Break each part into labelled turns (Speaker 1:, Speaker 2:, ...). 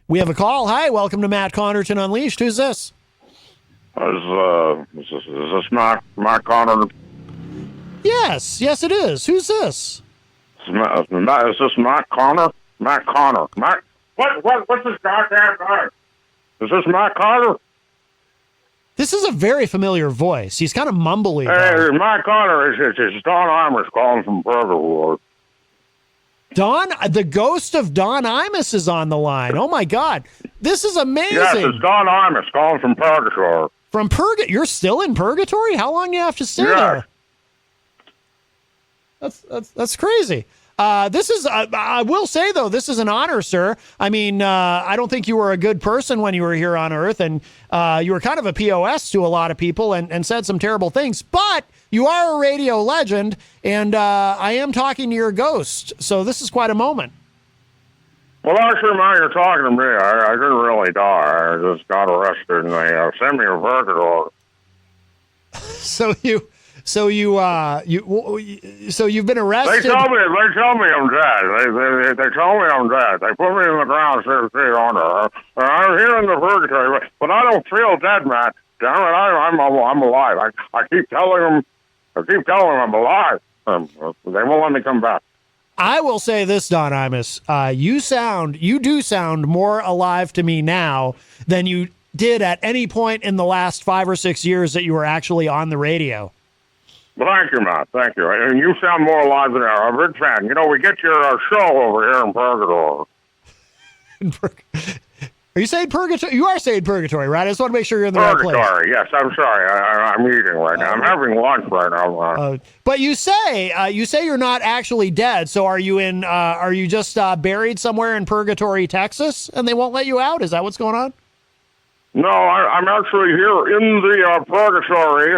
Speaker 1: We have a call. Hi, welcome to Matt Connarton Unleashed. Who's this?
Speaker 2: Is this Matt Connarton?
Speaker 1: Yes, it is. Who's this?
Speaker 2: Is this Matt Connor? Matt Connor. What's this goddamn guy? Is this Matt Connor?
Speaker 1: This is a very familiar voice. He's kind of mumbly.
Speaker 2: Hey, Matt Connor, it's Don Imus calling from Purgatory.
Speaker 1: Don, the ghost of Don Imus is on the line. Oh my God, this is amazing.
Speaker 2: Yes, it's Don Imus calling from Purgatory.
Speaker 1: From Purgatory? You're still in Purgatory? How long do you have to stay there? That's crazy. This is, I will say though, this is an honor, sir. I mean, I don't think you were a good person when you were here on Earth, and you were kind of a POS to a lot of people and said some terrible things, but you are a radio legend, and I am talking to your ghost, so this is quite a moment.
Speaker 2: Well, actually, man, you're talking to me. I didn't really die. I just got arrested, and they sent me to Purgatory.
Speaker 1: So you've been arrested.
Speaker 2: They tell me I'm dead. They told me I'm dead. They put me in the ground 6 feet under. I'm here in the Purgatory, but I don't feel dead, man. Damn it, I'm alive. I keep telling them I'm alive. They won't let me come back.
Speaker 1: I will say this, Don Imus, you do sound more alive to me now than you did at any point in the last 5 or 6 years that you were actually on the radio.
Speaker 2: Well, thank you, Matt. Thank you. And you sound more alive than ever. I'm a big fan. You know, we get your show over here in Purgatory.
Speaker 1: Are you saying Purgatory? You are saying Purgatory, right? I just want to make sure you're in the right place.
Speaker 2: Purgatory, yes. I'm sorry. I'm eating right now. I'm having lunch right now.
Speaker 1: But you say you're not actually dead. So are you in? Are you just buried somewhere in Purgatory, Texas, and they won't let you out? Is that what's going on?
Speaker 2: No, I'm actually here in the Purgatory.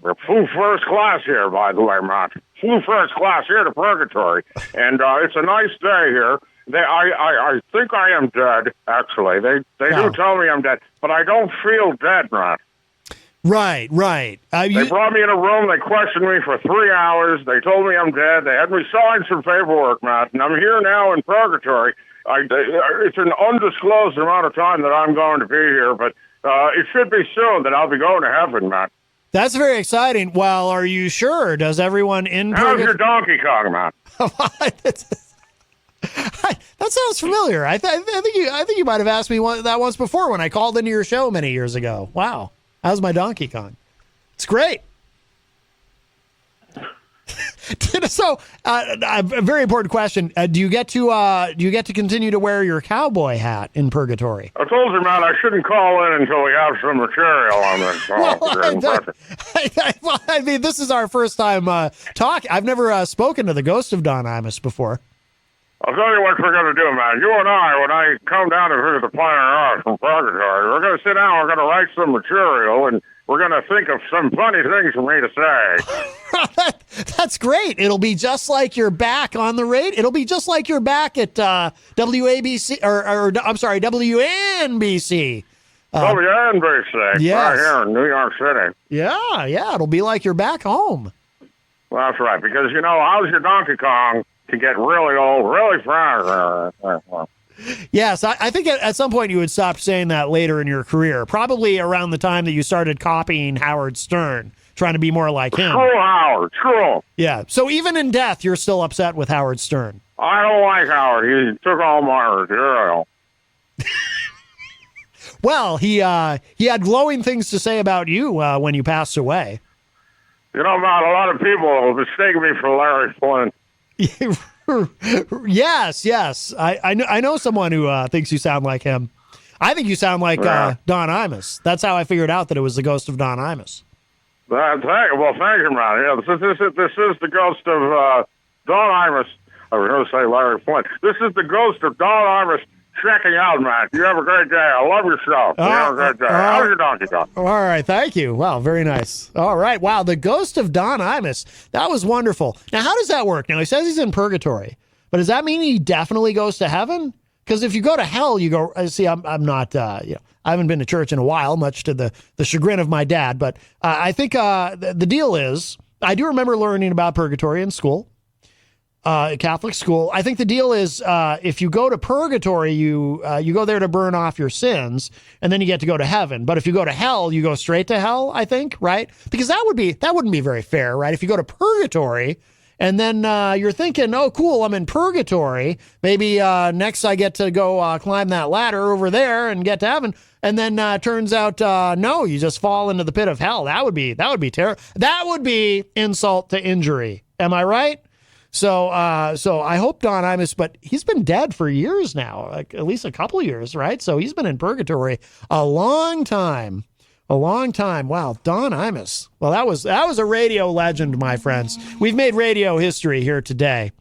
Speaker 2: I flew first class here, by the way, Matt. Flew first class here to Purgatory, and it's a nice day here. I think I am dead, actually. They do tell me I'm dead, but I don't feel dead, Matt.
Speaker 1: Right.
Speaker 2: They brought me in a room. They questioned me for 3 hours. They told me I'm dead. They had me sign some paperwork, Matt, and I'm here now in Purgatory. It's an undisclosed amount of time that I'm going to be here, but it should be soon that I'll be going to heaven, Matt.
Speaker 1: That's very exciting. Well, are you sure? Does everyone in
Speaker 2: How's your Donkey Kong, Matt?
Speaker 1: That sounds familiar. I think you might have asked me that once before when I called into your show many years ago. Wow, how's my Donkey Kong? It's great. So, a very important question: do you get to continue to wear your cowboy hat in Purgatory?
Speaker 2: I told you, man, I shouldn't call in until we have some material on this.
Speaker 1: Well, I mean, this is our first time talking. I've never spoken to the ghost of Don Imus before.
Speaker 2: I'll tell you what we're going to do, man. You and I, when I come down to visit the planet Earth from Purgatory, we're going to sit down, we're going to write some material, and we're going to think of some funny things for me to say.
Speaker 1: That's great. It'll be just like you're back on the radio. It'll be just like you're back at WABC, or I'm sorry, WNBC.
Speaker 2: WNBC,
Speaker 1: yes.
Speaker 2: Right here in New York City.
Speaker 1: Yeah, it'll be like you're back home.
Speaker 2: Well, that's right, because, you know, how's your Donkey Kong to get really old, really fast?
Speaker 1: Yes, I think at some point you would stop saying that later in your career, probably around the time that you started copying Howard Stern, trying to be more like him.
Speaker 2: True, Howard, true.
Speaker 1: Yeah, so even in death, you're still upset with Howard Stern.
Speaker 2: I don't like Howard. He took all my material.
Speaker 1: Well, he had glowing things to say about you when you passed away.
Speaker 2: You know, Matt, a lot of people mistake me for Larry Flint.
Speaker 1: Yes. I know someone who thinks you sound like him. I think you sound like Don Imus. That's how I figured out that it was the ghost of Don Imus.
Speaker 2: Thank you, man. Yeah, this is the ghost of Don Imus. I was going to say Larry Flint. This is the ghost of Don Imus checking out, man. You have a great day. I love your show. You have a great day. How's your Donkey Kong?
Speaker 1: All right. Thank you. Wow. Very nice. All right. Wow. The ghost of Don Imus. That was wonderful. Now, how does that work? Now, he says he's in purgatory, but does that mean he definitely goes to heaven? Because if you go to hell, you go, see, I'm not, I haven't been to church in a while, much to the chagrin of my dad. But I think the deal is, I do remember learning about purgatory in school. Catholic school. I think the deal is if you go to purgatory, you go there to burn off your sins, and then you get to go to heaven. But if you go to hell, you go straight to hell, I think, right? Because that wouldn't be very fair, right? If you go to purgatory and then you're thinking, oh, cool, I'm in purgatory. Maybe next I get to go climb that ladder over there and get to heaven. And then turns out, no, you just fall into the pit of hell. That would be terrible. That would be insult to injury. Am I right? So I hope Don Imus, but he's been dead for years now, like at least a couple of years, right? So he's been in purgatory a long time. Wow, Don Imus. Well, that was a radio legend, my friends. We've made radio history here today.